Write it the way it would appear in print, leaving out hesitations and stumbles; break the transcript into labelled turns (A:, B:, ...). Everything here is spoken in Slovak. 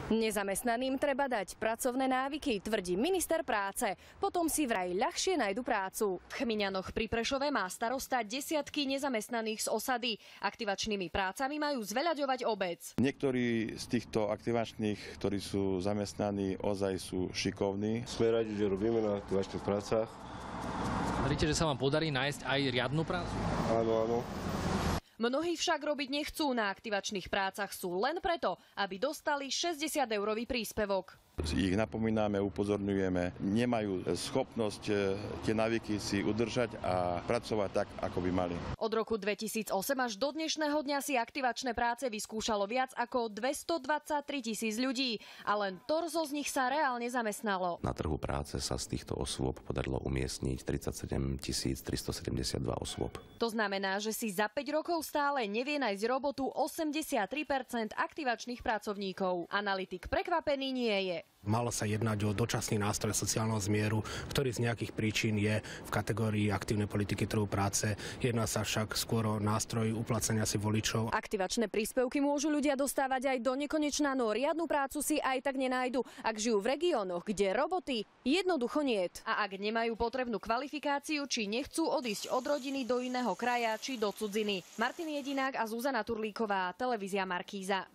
A: Nezamestnaným treba dať pracovné návyky, tvrdí minister práce. Potom si vraj ľahšie nájdu prácu. V Chmiňanoch pri Prešove má starosta desiatky nezamestnaných z osady. Aktivačnými prácami majú zveľaďovať obec.
B: Niektorí z týchto aktivačných, ktorí sú zamestnaní, ozaj sú šikovní.
C: Sme radi, že robíme na aktivačných prácach.
D: Veríte, že sa vám podarí nájsť aj riadnu prácu?
C: Áno, áno.
A: Mnohí však robiť nechcú na aktivačných prácach, sú len preto, aby dostali 60-eurový príspevok.
B: Ich napomíname, upozorňujeme, nemajú schopnosť tie návyky si udržať a pracovať tak, ako by mali.
A: Od roku 2008 až do dnešného dňa si aktivačné práce vyskúšalo viac ako 223 000 ľudí a len torzo z nich sa reálne zamestnalo.
E: Na trhu práce sa z týchto osôb podarilo umiestniť 37 372 osôb.
A: To znamená, že si za 5 rokov stále nevie nájsť robotu 83% aktivačných pracovníkov. Analytik prekvapený nie je.
F: Malo sa jednať o dočasný nástroj sociálneho zmieru, ktorý z nejakých príčin je v kategórii aktívnej politiky trhu práce. Jedná sa však skôr o nástroj uplácania si voličov.
A: Aktivačné príspevky môžu ľudia dostávať aj do nekonečna, no riadnu prácu si aj tak nenájdu, ak žijú v regiónoch, kde roboty jednoducho niet. A ak nemajú potrebnú kvalifikáciu, či nechcú odísť od rodiny do iného kraja, či do cudziny. Martin Jedinák a Zuzana Turlíková, televízia Markíza.